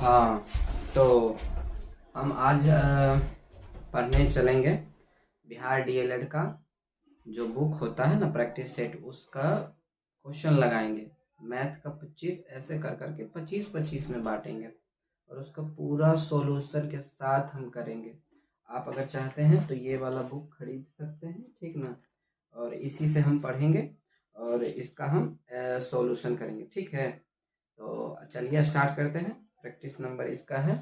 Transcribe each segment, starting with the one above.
हाँ, तो हम आज पढ़ने चलेंगे बिहार डीएलएड का जो बुक होता है ना प्रैक्टिस सेट, उसका क्वेश्चन लगाएंगे। मैथ का 25 ऐसे कर करके 25-25 में बांटेंगे और उसका पूरा सॉल्यूशन के साथ हम करेंगे। आप अगर चाहते हैं तो ये वाला बुक खरीद सकते हैं, ठीक ना। और इसी से हम पढ़ेंगे और इसका हम सॉल्यूशन करेंगे, ठीक है। तो चलिए स्टार्ट करते हैं। प्रैक्टिस नंबर इसका है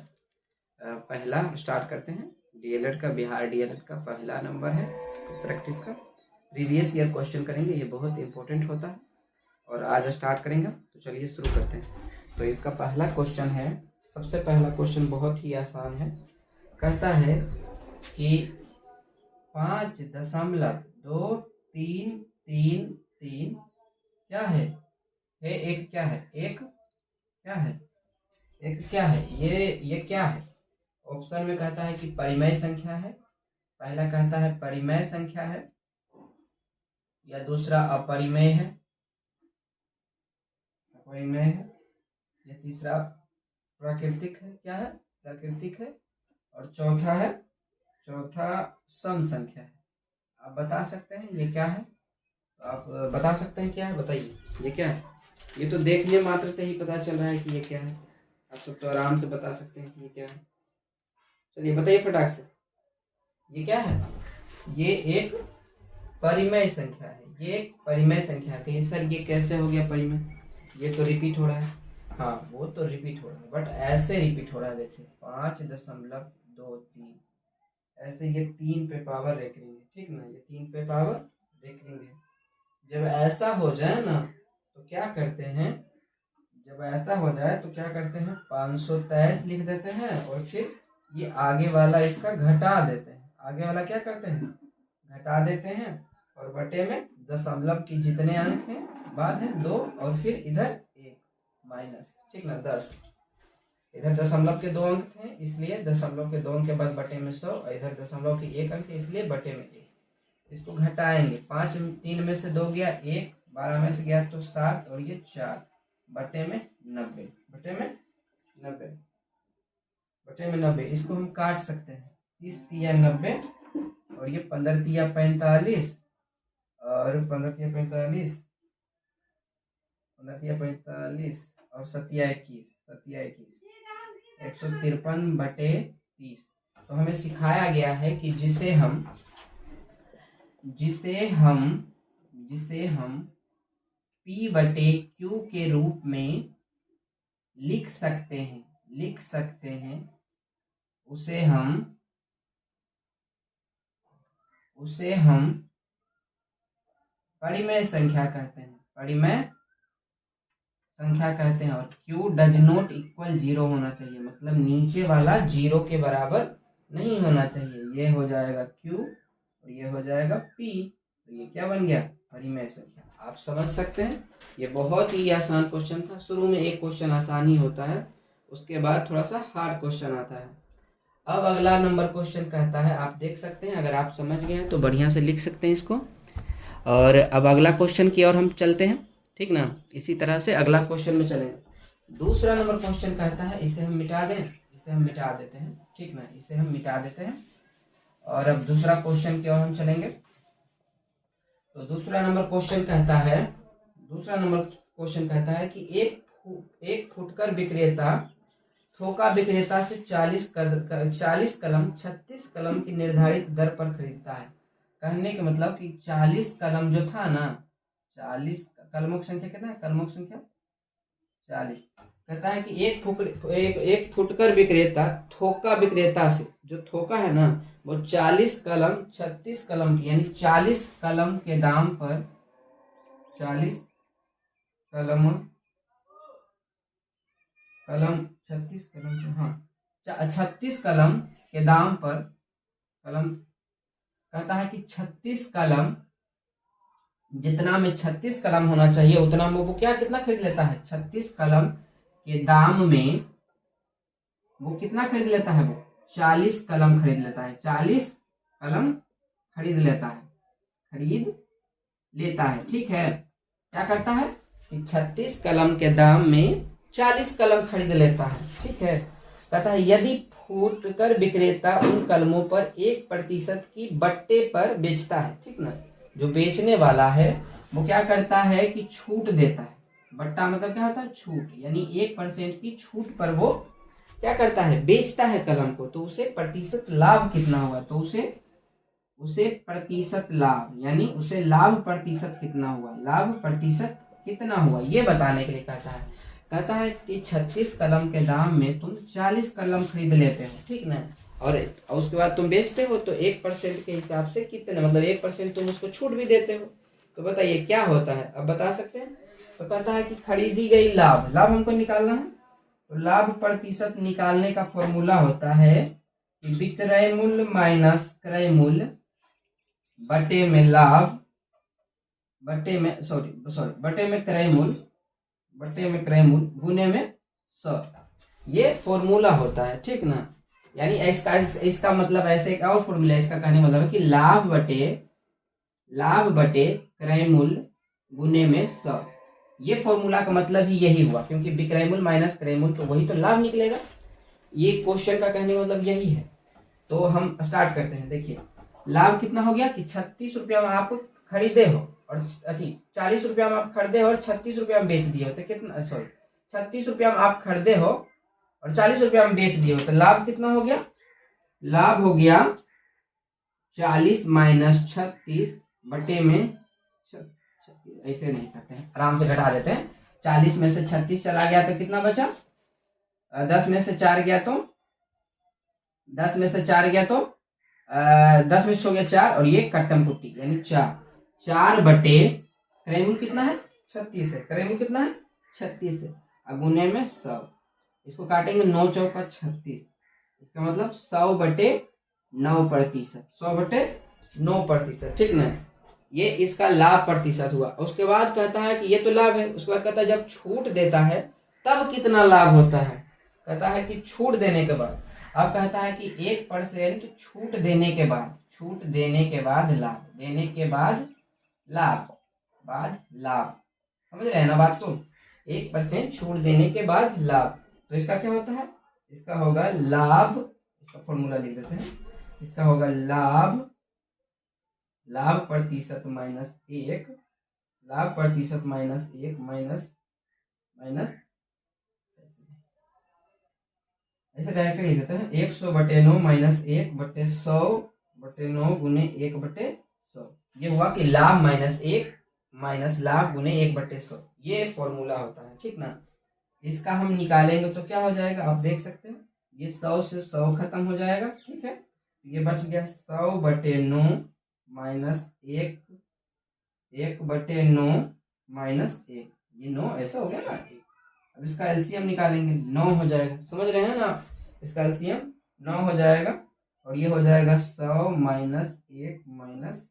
पहला। स्टार्ट करते हैं डीएलएड का, बिहार डीएलएड का पहला नंबर है प्रैक्टिस का। प्रीवियस ईयर क्वेश्चन करेंगे, ये बहुत इंपॉर्टेंट होता है और आज स्टार्ट करेंगे। तो चलिए शुरू करते हैं। तो इसका पहला क्वेश्चन है, सबसे पहला क्वेश्चन बहुत ही आसान है। कहता है कि 5.233 क्या है? एक क्या है? एक क्या है? एक क्या है? ये क्या है? ऑप्शन में कहता है कि परिमेय संख्या है, पहला कहता है परिमेय संख्या है, या दूसरा अपरिमेय है, अपरिमेय है, या तीसरा प्राकृतिक है। क्या है? प्राकृतिक है। और चौथा सम संख्या है। आप बता सकते हैं ये क्या है? तो आप बता सकते हैं क्या है? बताइए ये क्या है? ये तो देखने मात्र से ही पता चल रहा है कि ये क्या है। आप सब तो आराम से बता सकते हैं कि ये क्या है। चलिए बताइए फटाक से, ये क्या है? ये एक परिमेय संख्या है। ये एक परिमेय संख्या है। सर ये कैसे हो गया परिमेय? ये तो रिपीट हो रहा है। हाँ, वो तो रिपीट हो रहा है, बट ऐसे रिपीट हो रहा है। देखिए 5.23 ऐसे ये 3 पे पावर रेकरिंग है, ठीक ना। ये 3 पे पावर रेकरिंग है। जब ऐसा हो जाए ना तो क्या करते हैं, जब ऐसा हो जाए तो क्या करते हैं, 523 लिख देते हैं और फिर ये आगे वाला इसका घटा देते हैं। आगे वाला क्या करते हैं? घटा देते हैं और बटे में दशमलव की जितने अंक हैं बाद है 2 और फिर इधर 1 माइनस, ठीक ना, 10। इधर दशमलव के 2 अंक थे इसलिए दशमलव के 2 अंक के बाद बटे में 100, और इधर दशमलव के 1 अंक है इसलिए बटे में 1। इसको घटाएंगे, 5 3 में से 2 गया 1, 12 में से गया तो 7 और ये 4, बटे में 90, बटे में 90, बटे में 90। इसको हम काट सकते हैं, 30 तिया 90 और ये 15 तिया 45 और 15 तिया 45, 15 तिया 45 और 7 21, 153/30। तो हमें सिखाया गया है कि जिसे हम P/Q के रूप में लिख सकते हैं, उसे हम परिमेय संख्या कहते हैं, परिमेय संख्या कहते हैं। और Q डज नॉट इक्वल 0 होना चाहिए, मतलब नीचे वाला 0 के बराबर नहीं होना चाहिए। ये हो जाएगा Q और ये हो जाएगा P, तो ये क्या बन गया? परिमेय संख्या। आप समझ सकते हैं, ये बहुत ही आसान क्वेश्चन था। शुरू में एक क्वेश्चन आसान ही होता है, उसके बाद थोड़ा सा हार्ड क्वेश्चन आता है। अब अगला नंबर क्वेश्चन कहता है, आप देख सकते हैं, अगर आप समझ गए हैं तो बढ़िया से लिख सकते हैं इसको। और अब अगला क्वेश्चन की ओर हम चलते हैं, ठीक ना। इसी तरह से अगला क्वेश्चन में चलेंगे। दूसरा नंबर क्वेश्चन कहता है, इसे हम मिटा दें, इसे हम मिटा देते हैं, ठीक ना, इसे हम मिटा देते हैं। और अब दूसरा क्वेश्चन की ओर हम चलेंगे। तो दूसरा नंबर क्वेश्चन कहता है कि एक फुटकर विक्रेता थोका विक्रेता से 40 कलम 36 कलम की निर्धारित दर पर खरीदता है। कहने का मतलब कि 40 कलम जो था ना, 40 कलमों की संख्या कितना है? कलमों की संख्या 40। कहता है कि एक फुटकर विक्रेता थोका विक्रेता से, जो थोका है ना वो 40 कलम 36 कलम की, यानी 40 कलम के दाम पर 40 कलम 36 कलम, हाँ 36 कलम के दाम पर कहता है कि 36 कलम, जितना में 36 कलम होना चाहिए उतना में वो क्या कितना खरीद लेता है? 36 कलम के दाम में वो कितना खरीद लेता है? वो 40 कलम खरीद लेता है। 40 कलम खरीद लेता है, ठीक है। क्या करता है कि 36 कलम के दाम में 40 कलम खरीद लेता है, ठीक है। कहता है यदि फूट कर विक्रेता उन कलमों पर 1% की बट्टे पर बेचता है, ठीक ना। जो बेचने वाला है वो क्या करता है कि छूट देता है। बट्टा मतलब क्या होता है? छूट, यानी 1% की छूट पर वो क्या करता है? बेचता है कलम को। तो उसे प्रतिशत लाभ कितना हुआ? तो उसे प्रतिशत लाभ, यानी उसे लाभ प्रतिशत कितना हुआ, लाभ प्रतिशत कितना हुआ, ये बताने के लिए कहता है कि 36 कलम के दाम में तुम 40 कलम खरीद लेते हो, ठीक ना। और उसके बाद तुम बेचते हो तो 1% के हिसाब से कितने, मतलब 1% तुम उसको छूट भी देते हो। तो बताइए क्या होता है, अब बता सकते हैं। तो कहता है कि खरीदी गई लाभ हमको निकालना है। तो लाभ प्रतिशत निकालने का फॉर्मूला होता है कि विक्रय मूल्य माइनस क्रय मूल्य बटे में लाभ बटे में क्रय मूल्य गुने में 100। ये फॉर्मूला होता है, ठीक ना। यानी इसका मतलब ऐसे एक और फॉर्मूला, इसका कहने मतलब है कि लाभ बटे क्रय मूल्य गुने में 100। ये फॉर्मूला का मतलब ही यही हुआ, क्योंकि विक्रय मूल्य माइनस क्रय मूल्य तो वही तो लाभ निकलेगा। ये क्वेश्चन का कहने का मतलब यही है। तो हम स्टार्ट करते हैं। देखिए लाभ कितना हो गया कि 36 रुपया में आप खरीदे हो और 40 रुपया में आप खरीदे हो और 36 रुपया में बेच दिए हो, तो कितना, सॉरी 36 रुपया में आप खरीदे हो और 40 रुपया में बेच दिए हो, तो लाभ कितना हो गया? लाभ हो गया 40 माइनस 36 बटे में, ऐसे नहीं करते हैं, आराम से घटा देते हैं। 40 में से 36 चला गया तो कितना बचा? 10 में से 4 गया तो 10 में से 4 गया तो 10 में से हो गया 4 और ये कट्टम पुट्टी यानी 4 बटे क्रय मूल्य कितना है? 36 है। क्रय मूल्य कितना है? 36 है। अब गुने में 100, इसको काटेंगे 9 चौका 36, इसका मतलब 100 बटे 9%, 100 बटे 9%, ठीक ना। ये इसका लाभ प्रतिशत हुआ। उसके बाद कहता है कि ये तो लाभ है, उसके बाद कहता है जब छूट देता है तब कितना लाभ होता है। कहता है कि छूट देने के बाद, अब कहता है कि 1% छूट देने के बाद लाभ, समझ रहे हैं ना बात को। 1% छूट देने के बाद लाभ, तो इसका क्या होता है? इसका होगा लाभ, इसका फॉर्मूला लिख देते हैं। इसका होगा लाभ प्रतिशत माइनस 1, लाभ प्रतिशत माइनस 1 माइनस ऐसे डायरेक्ट लिख देते हैं। 100 बटे 9 माइनस 1 बटे 100 बटे 9 गुने 1 बटे 100। ये हुआ कि लाभ माइनस 1 माइनस लाभ गुने 1 बटे 100। ये फॉर्मूला होता है, ठीक ना। इसका हम निकालेंगे तो क्या हो जाएगा, आप देख सकते हैं। ये 100 से 100 खत्म हो जाएगा, ठीक है। ये बच गया 100 बटे 9 माइनस 1 बटे 9 माइनस 1, ये 9 ऐसा हो गया ना। अब इसका एलसीएम निकालेंगे, 9 हो जाएगा, समझ रहे हैं ना। इसका एलसीएम 9 हो जाएगा और ये हो जाएगा 100 माइनस 1 माइनस,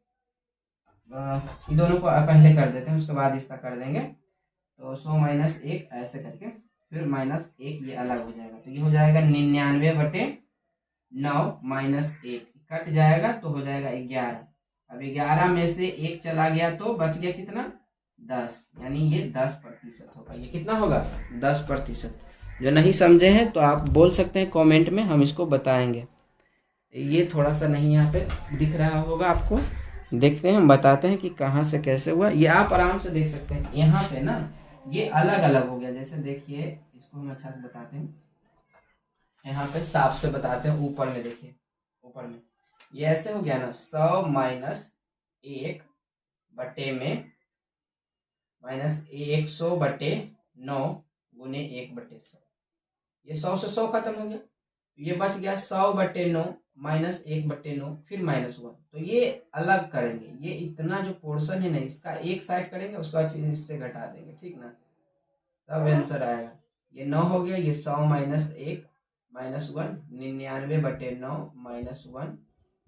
ये दोनों को पहले कर देते हैं, उसके बाद इसका कर देंगे। तो 100 माइनस 1 ऐसे करके फिर माइनस 1 ये अलग हो जाएगा, तो ये हो जाएगा 99 बटे 9 माइनस 1, कट जाएगा तो हो जाएगा 11। अब 11 में से 1 चला गया तो बच गया कितना? 10, यानी ये 10% होगा। ये कितना होगा? 10%। जो नहीं समझे हैं तो आप बोल सकते हैं कमेंट में, हम इसको बताएंगे। ये थोड़ा सा नहीं यहाँ पे दिख रहा होगा आपको, देखते हैं, हम बताते हैं कि कहाँ से कैसे हुआ। ये आप आराम से देख सकते हैं। यहाँ पे ना ये अलग अलग हो गया, जैसे देखिए इसको हम अच्छा से बताते हैं, यहाँ पे साफ से बताते हैं। ऊपर में देखिए, ऊपर में ये ऐसे हो गया ना, 100 माइनस 1 बटे में माइनस 100 बटे 9 गुने 1 बटे 100, ये 100 से 100 खत्म हो गया। ये बच गया 100 बटे 9 माइनस 1 बटे 9 फिर माइनस 1। तो ये अलग करेंगे, ये इतना जो पोर्शन है ना, इसका एक साइड करेंगे, उसके बाद फिर इससे घटा देंगे, ठीक ना, तब आंसर आएगा। ये 9 हो गया, ये 100 माइनस 1 माइनस 1, 99 बटे 9 माइनस 1,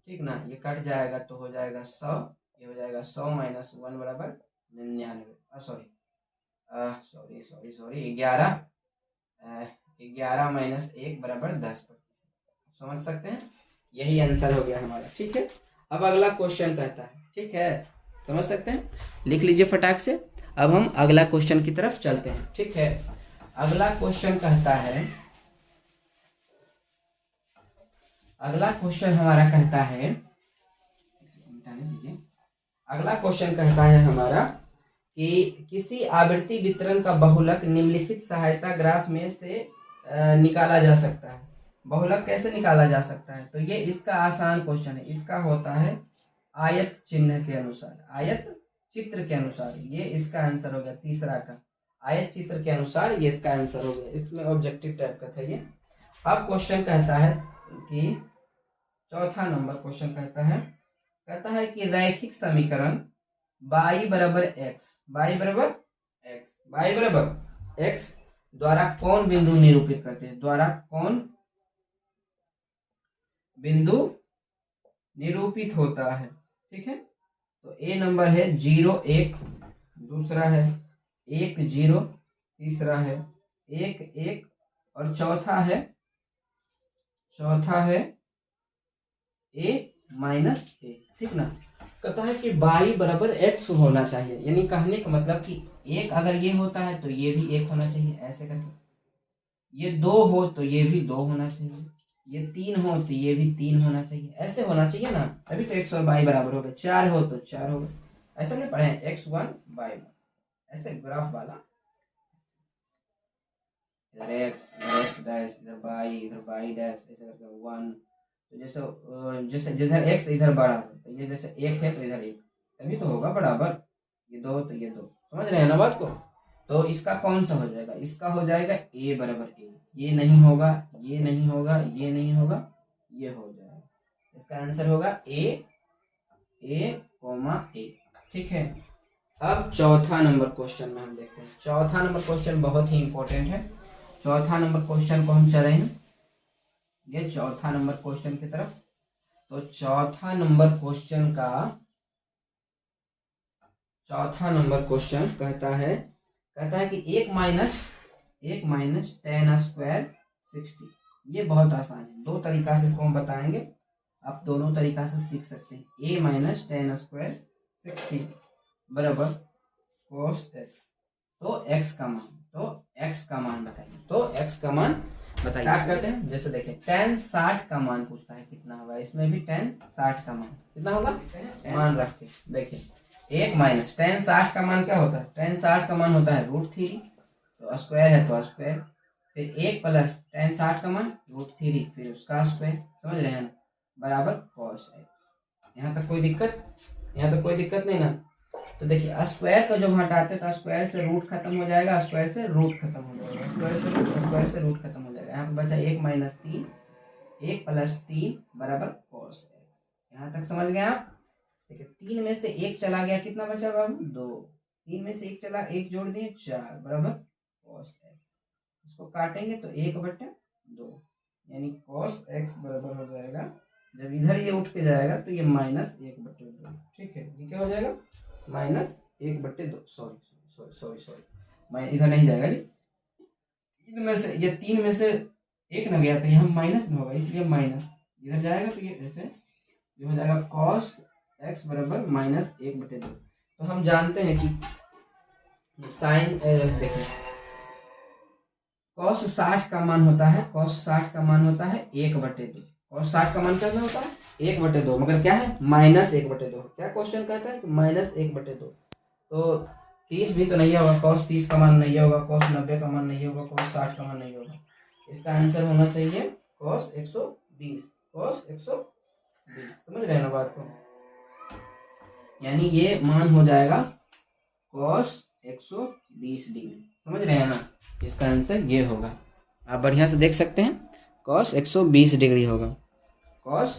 ठीक ना। ये कट जाएगा तो हो जाएगा 100, ये हो जाएगा 100 माइनस 1 बराबर 99, सॉरी 11 माइनस 1 बराबर 10%। समझ सकते हैं, यही आंसर हो गया हमारा, ठीक है। अब अगला क्वेश्चन कहता है, ठीक है, समझ सकते हैं, लिख लीजिए फटाक से। अब हम अगला क्वेश्चन की तरफ चलते हैं, ठीक है। अगला क्वेश्चन कहता है, अगला क्वेश्चन हमारा कहता है, अगला क्वेश्चन कहता है हमारा कि किसी आवृत्ति वितरण का बहुलक निम्नलिखित सहायता ग्राफ में से निकाला जा सकता है। बहुलक कैसे निकाला जा सकता है? तो ये इसका आसान क्वेश्चन है। इसका होता है आयत चिन्ह के अनुसार, आयत चित्र के अनुसार। ये इसका आंसर हो गया तीसरा का, आयत चित्र के अनुसार ये इसका आंसर हो गया। इसमें ऑब्जेक्टिव टाइप का था ये। अब क्वेश्चन कहता है कि चौथा नंबर क्वेश्चन कहता है कि रैखिक समीकरण y बराबर x, y बराबर x, y बराबर x द्वारा कौन बिंदु निरूपित करते हैं? द्वारा कौन बिंदु निरूपित होता है? ठीक है, तो ए नंबर है 0 1, दूसरा है 1 0, तीसरा है 1 1 और चौथा है a माइनस ए। ठीक ना, कहता है कि y बराबर x होना चाहिए, यानी कहने का मतलब कि एक अगर ये होता है तो ये भी 1 होना चाहिए, ऐसे करके। ये 2 हो तो ये भी 2 होना चाहिए, ये 3 हो तो ये भी 3 होना चाहिए, ऐसे होना चाहिए ना। अभी तो x और y बराबर हो गए, 4 हो तो 4 हो गए, ऐसा नहीं पढ़े हैं x1 y1, ऐसे ग्राफ वाला, इधर x डैश, इधर y डैश, ऐसे करके 1। तो जैसे जिधर x इधर बड़ा है तो ये जैसे 1 है तो इधर 1, तभी तो होगा बराबर। ये 2 तो ये 2, समझ रहे हैं ना बात को? तो इसका कौन सा हो जाएगा? इसका हो जाएगा a बराबर a। ये नहीं होगा, ये नहीं होगा, ये नहीं होगा, ये हो जाएगा। इसका आंसर होगा a a। ठीक है, अब चौथा नंबर क्वेश्चन में हम देखते हैं। चौथा नंबर क्वेश्चन बहुत ही इंपॉर्टेंट है। चौथा नंबर क्वेश्चन को हम चले हैं ये चौथा नंबर क्वेश्चन की तरफ। तो चौथा नंबर क्वेश्चन कहता है कि 1 माइनस tan स्क्वायर 60। ये बहुत आसान है, दो तरीका से इसको हम बताएंगे, आप दोनों तरीका से सीख सकते हैं। a माइनस tan स्क्वायर 60 बराबर cos x। तो x का मान बताइए। स्टार्ट करते हैं। जैसे देखिए tan 60 का मान पूछता है, कितना होगा? इसमें भी tan 60 का मान कितना होगा? मान रख के देखिए 1 माइनस tan 60 का मान क्या होता है? tan 60 का मान होता है √3, तो स्क्वायर है तो स्क्वायर, फिर 1 प्लस tan 60 का मान √3, फिर उसका स्क्वायर, समझ रहे हैं ना, बराबर cos x। यहाँ तक कोई दिक्कत नहीं ना? तो देखिए स्क्वायर का जो हटाते तो स्क्वायर से रूट खत्म हो जाएगा, स्क्वायर से रूट खत्म हो जाएगा, स्क्वायर से रूट खत्म हो जाएगा। यहाँ पे बचा 1 माइनस 3, 1 प्लस 3 बराबर cos x। यहाँ तक समझ गए आप? देखिए 3 में से 1 चला गया, कितना बचा बाबू? 2। 3 में से 1 चला, 1 जोड़ दिए 4 बराबर cos x। इसको काटेंगे तो 1/2, यानी cos x बराबर हो जाएगा, जब इधर ये उठ के जाएगा तो ये -1/2। ठीक है, ये क्या हो जाएगा? -1/2। सॉरी, मैं इधर नहीं जाएगा जी। इनमें से ये 3 में से 1 न गया तो यहाँ माइनस में होगा, इसलिए माइनस इधर जाएगा तो ये ऐसे ये हो जाएगा cos x बराबर -1/2। तो हम जानते हैं कि साइन देखिए cos 60 का मान होता है 1/2। cos 60 का मान क्या होता है? 1/2, मगर क्या है? -1/2। क्या क्वेश्चन कहता है कि -1/2। तो 30 भी तो नहीं होगा, cos 30 का मान नहीं होगा, cos 90 का मान नहीं होगा, cos 60 का मान नहीं होगा। इसका आंसर होना चाहिए cos 120। समझ रहे हैं ना बात को? यानी ये मान हो जाएगा cos 120 डिग्री। समझ रहे हैं ना? इसका आंसर ये होगा, आप बढ़िया से देख सकते हैं, cos 120 डिग्री होगा। cos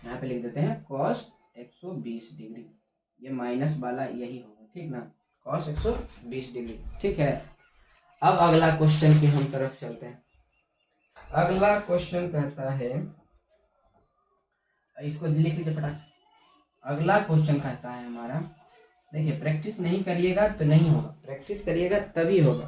यहाँ पे लिख देते हैं cos 120 डिग्री, ये माइनस वाला यही होगा। ठीक ना, cos 120 डिग्री। ठीक है, अब अगला क्वेश्चन की हम तरफ चलते हैं। अगला क्वेश्चन कहता है, इसको लिख लीजिए फटाक से। अगला क्वेश्चन कहता है हमारा, देखिए प्रैक्टिस नहीं करिएगा तो नहीं होगा, प्रैक्टिस करिएगा तभी होगा।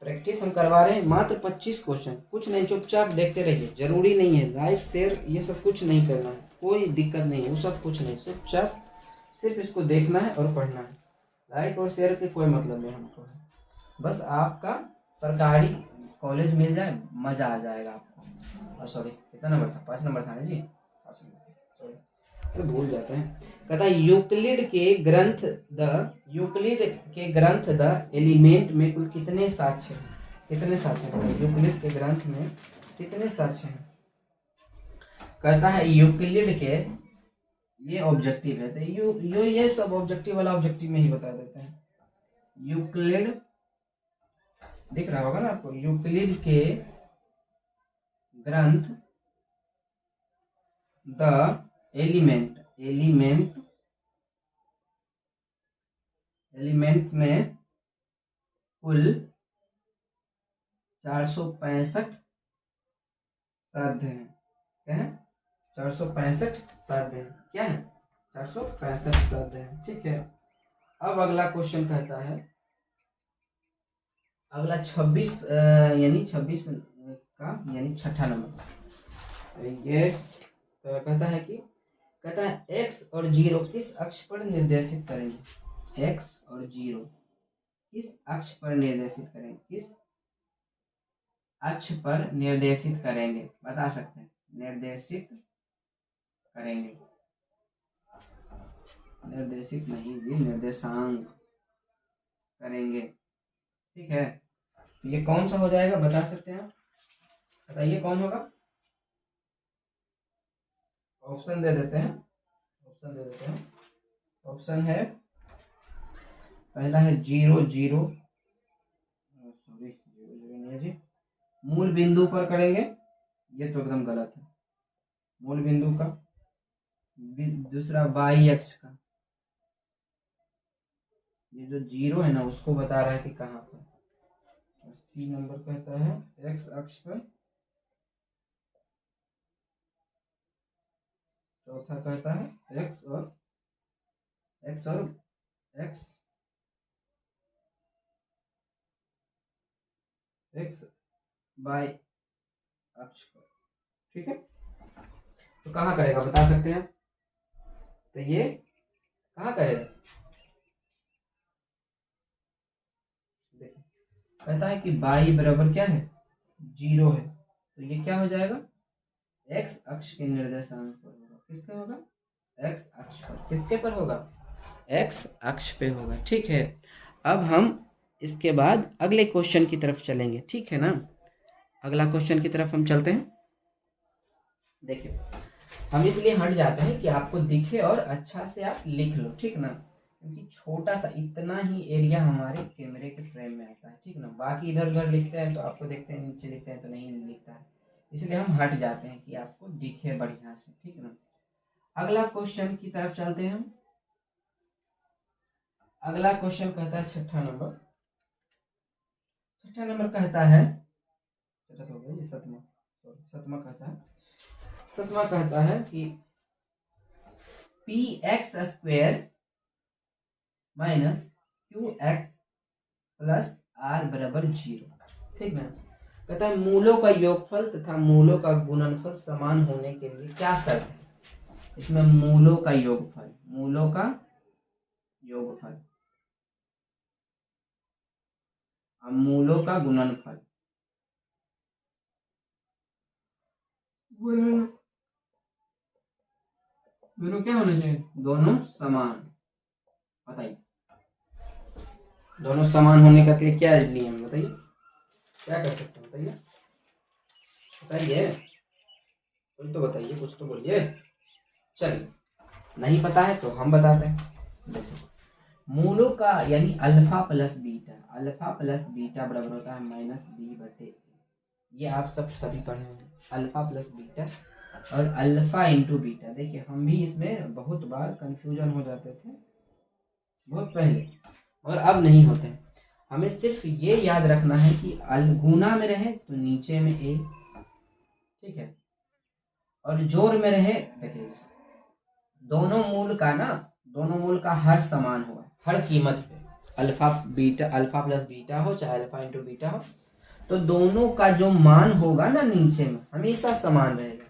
प्रैक्टिस हम करवा रहे हैं, मात्र 25 क्वेश्चन, कुछ नहीं, चुपचाप देखते रहिए। जरूरी नहीं है लाइक शेयर ये सब कुछ नहीं करना है, कोई दिक्कत नहीं है, वो सब कुछ नहीं, चुपचाप सिर्फ इसको देखना है और पढ़ना है। लाइक और शेयर के कोई मतलब नहीं हमको है, बस आपका सरकारी कॉलेज मिल जाए मजा आ जाएगा आपको। सॉरी कितना नंबर था, 5 नंबर था ना जी, 5 नंबर, सॉरी तो भूल जाते हैं। कहता है यूक्लिड के ग्रंथ द एलिमेंट में कुल कितने साक्ष्य हैं? कितने साक्ष्य हैं यूक्लिड के ग्रंथ में, कितने साक्ष्य हैं? कहता है यूक्लिड के, ये ऑब्जेक्टिव है तो ये सब ऑब्जेक्टिव वाला ऑब्जेक्टिव में ही बता देते हैं। यूक्लिड दिख रहा होगा ना आपको, यूक्लिड के ग्रंथ द एलिमेंट्स में कुल 465 साध्य हैं। क्या है? 465 साध्य हैं। क्या है? 465 साध्य हैं। ठीक है। अब अगला क्वेश्चन कहता है, अगला 26 यानी 26 का यानी छठा नंबर, ये तो कहता है कि कहता है x और 0 किस अक्ष पर निर्देशित करेंगे? x और 0 किस अक्ष पर निर्देशित करेंगे? किस अक्ष पर निर्देशित करेंगे? बता सकते हैं। निर्देशित करेंगे, निर्देशित नहीं भी, निर्देशांक करेंगे। ठीक है, ये कौन सा हो जाएगा बता सकते हैं आप? बताइए कौन होगा? ऑप्शन दे देते हैं, ऑप्शन है, पहला है 0 0, सॉरी 0 0 नहीं है जी, मूल बिंदु पर करेंगे, ये तो एकदम गलत है, मूल बिंदु का। दूसरा y अक्ष का, ये जो 0 है ना उसको बता रहा है कि कहाँ पर। सी नंबर कहता है x अक्ष पर। चौथा कहता है x और x y अक्ष पर। ठीक है, तो कहाँ करेगा बता सकते हैं? तो ये कहाँ करेगा? देखिए कहता है कि y बराबर क्या है? 0 है, तो ये क्या हो जाएगा? x अक्ष के निर्देशांक पर होगा। किसका होगा? x अक्ष पर। किसके पर होगा? x अक्ष पे होगा। ठीक है, अब हम इसके बाद अगले क्वेश्चन की तरफ चलेंगे। ठीक है ना, अगला क्वेश्चन की तरफ हम चलते हैं। देखिए हम इसलिए हट जाते हैं कि आपको दिखे और अच्छा से आप लिख लो। ठीक ना, क्योंकि छोटा सा इतना ही एरिया हमारे कैमरे के फ्रेम में आता है। ठीक ना, बाकी इधर उधर लिखते हैं तो आपको देखते हैं, नीचे लिखते हैं तो नहीं लिखता है, इसलिए हम हट जाते हैं कि आपको दिखे बढ़िया से। ठीक ना, अगला क्वेश्चन की तरफ चलते हैं हम। अगला क्वेश्चन कहता है छठा नंबर कहता है, छठा हो गया ये, सतमा कहता है कि px square minus qx plus r बराबर 0। ठीक ना, कहता है मूलों का योगफल तथा मूलों का गुणनफल समान होने के लिए क्या शर्त है? इसमें मूलों का योगफल और मूलों का गुणनफल दोनों क्या होने चाहिए? दोनों समान। बताइए दोनों समान होने का लिए क्या नियम? बताइए क्या कर सकते हैं? बताइए कुछ तो बताइए, कुछ तो बोलिए। चलिए नहीं पता है तो हम बताते हैं। देखो मूलों का यानी अल्फा प्लस बीटा बराबर होता है माइनस बी बटे। ये आप सभी पढ़े हैं, अल्फा प्लस बीटा और अल्फा इंटू बीटा। देखिए हम भी इसमें बहुत बार कंफ्यूजन हो जाते थे बहुत पहले, और अब नहीं होते हैं। हमें सिर्फ ये याद रखना है कि गुना में रहे तो नीचे में ए, ठीक है, और जोड़ में रहे, देखिए दोनों मूल का हर समान होगा, हर कीमत पे, अल्फा प्लस बीटा हो चाहे अल्फा इंटू बीटा हो, तो दोनों का जो मान होगा ना नीचे में हमेशा समान रहेगा।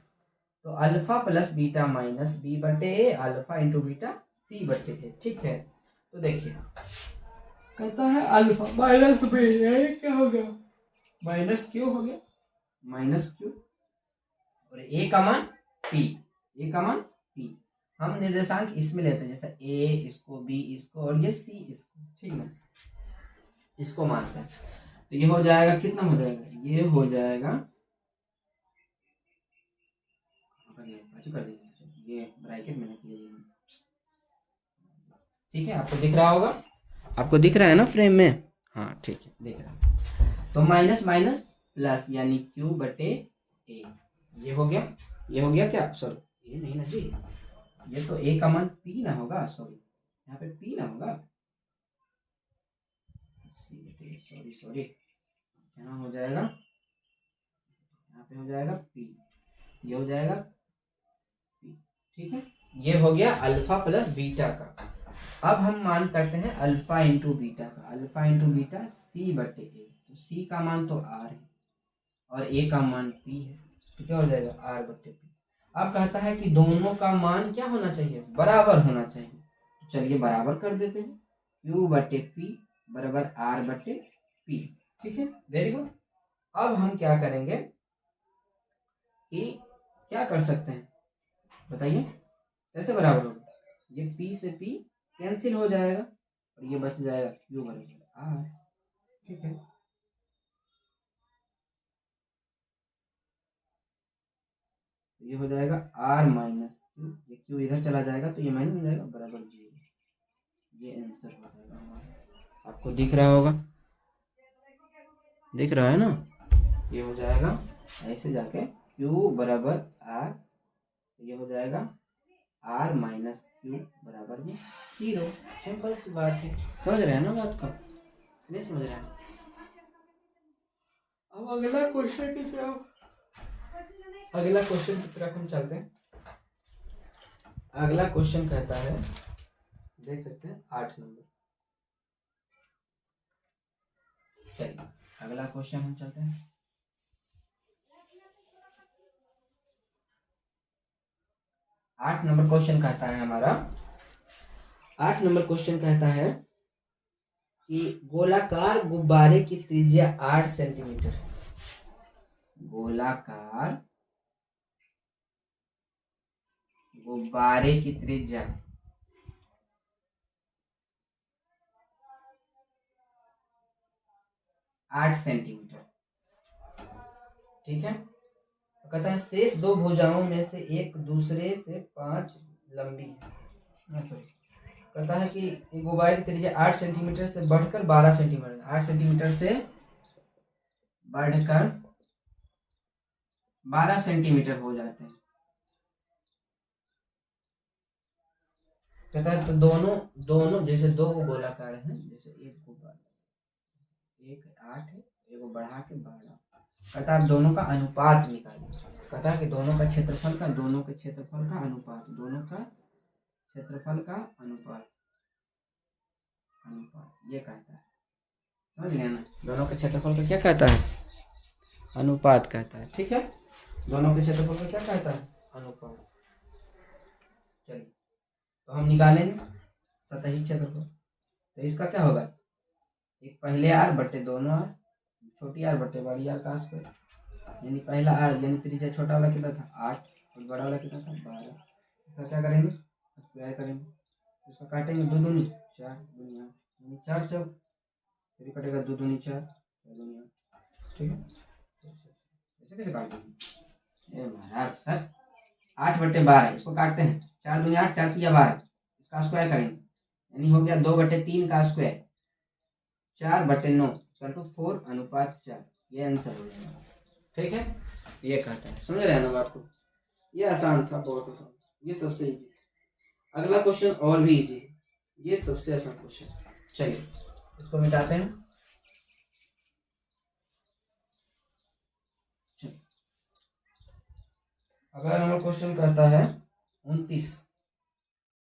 तो alpha plus beta minus B बटे A, alpha into beta C बटे ए। ठीक है, तो देखिए कहता है अल्फा माइनस बी, क्या हो गया? माइनस क्यू हो गया, माइनस क्यू, और ए का मान पी, ए का मान पी। हम निर्देशांक इसमें लेते हैं, जैसे ए इसको, बी इसको, और ये सी इसको, ठीक है, इसको मानते हैं। तो ये हो जाएगा, कितना हो जाएगा, ये हो जाएगा, कर दीजिए, ये ब्रैकेट में रखिए, ठीक है, आपको दिख रहा होगा, आपको दिख रहा है ना फ्रेम में, हाँ ठीक है, दिख रहा है। तो माइनस माइनस प्लस, यानी क्यू बटे ए, ये हो गया, ये हो गया क्या, सॉरी ये नहीं ना जी, ये तो ए का मान पी ना होगा, सॉरी यहाँ पे पी ना होगा, सॉरी सॉरी, यहाँ हो जाएगा, यहाँ पे हो जाएगा पी, ये हो जाएगा पी, ठीक है। ये हो गया अल्फा प्लस बीटा का। अब हम मान करते हैं अल्फा इंटू बीटा का, अल्फा इंटू बीटा सी बटे ए, तो सी का मान तो आर है और ए का मान पी है, तो क्या हो जाएगा आर बटे पी। अब कहता है कि दोनों का मान क्या होना चाहिए, बराबर होना चाहिए, तो चलिए बराबर कर देते हैं, क्यू बटे पी बराबर आर बटे पी, ठीक है, वेरी गुड। अब हम क्या करेंगे कि क्या कर सकते हैं बताइए, कैसे बराबर होगा, ये p से p कैंसिल हो जाएगा और ये बच जाएगा q बराबर आर, ठीक है। ये हो जाएगा r माइनस क्यू, ये q इधर चला जाएगा तो ये माइनस हो जाएगा बराबर 0, ये आंसर हो जाएगा हमारा। आपको दिख रहा होगा, दिख रहा है ना, ये हो जाएगा ऐसे जाके q बराबर r, ये हो जाएगा r माइनस क्यू बराबर में 0, सिंपल सी बात है। समझ रहे हैं ना बात को, नहीं समझ रहे हैं। अब अगला क्वेश्चन की तरफ, अगला क्वेश्चन की तरफ हम चलते हैं। अगला क्वेश्चन कहता है, देख सकते हैं 8 नंबर, चलिए अगला क्वेश्चन हम चलते हैं। आठ नंबर क्वेश्चन कहता है हमारा, 8 नंबर क्वेश्चन कहता है कि गोलाकार गुब्बारे की त्रिज्या 8 सेंटीमीटर, गोलाकार गुब्बारे की त्रिज्या 8 सेंटीमीटर, ठीक है। तो कहता है शेष दो भुजाओं में से एक दूसरे से 5 लंबी है, सॉरी, कहता है कि गुब्बारे की त्रिज्या 8 सेंटीमीटर से बढ़कर 12 सेंटीमीटर, 8 सेंटीमीटर से बढ़कर 12 सेंटीमीटर हो जाते हैं। कहता है तो दोनों दोनों जैसे दो गोलाकार हैं, जैसे एक गुब्बारा, एक 8 है, एक बढ़ा के 12, कहता है आप दोनों का अनुपात निकालिए। कहता है कि दोनों का क्षेत्रफल का अनुपात, दोनों का क्षेत्रफल का अनुपात, ये कहता है, समझ गए ना, दोनों के क्षेत्रफल का क्या कहता है, अनुपात कहता है, ठीक है, दोनों के क्षेत्रफल का क्या कहता है, अनुपात। चलिए तो हम निकालेंगे सतही क्षेत्रफल, तो इसका क्या होगा, एक पहले आर बटे दोनों आर, छोटी आर बटे बड़ी आर का स्क्वायर, यानी पहला आर यानी त्रिज्या छोटा वाला कितना था 8 और बड़ा वाला कितना था 12, इसका क्या करेंगे स्क्वायर करेंगे, इसका काटेंगे 2 दूनी 4 दूनी 8, यानी 4 चौक, फिर कटेगा 2 दूनी 4 दूनी 8, ठीक है। ऐसे कैसे काटेंगे, ये महाराज सर 8 बटे 12 इसको काटते हैं, 4 दूनी 8 4 तिया 12, इसका स्क्वायर करेंगे, यानी हो गया 2 बटे 3 का स्क्वायर, 4 बटे 9 इक्वल टू 4 अनुपात 4, ये आंसर हो जाएगा, ठीक है। ये कहता है, समझ रहे हैं ना बात को, ये आसान था, बहुत आसान, ये सबसे इजी। अगला क्वेश्चन और भी इजी है, ये सबसे आसान क्वेश्चन, चलिए इसको मिटाते हैं। अगला नंबर क्वेश्चन कहता है 29,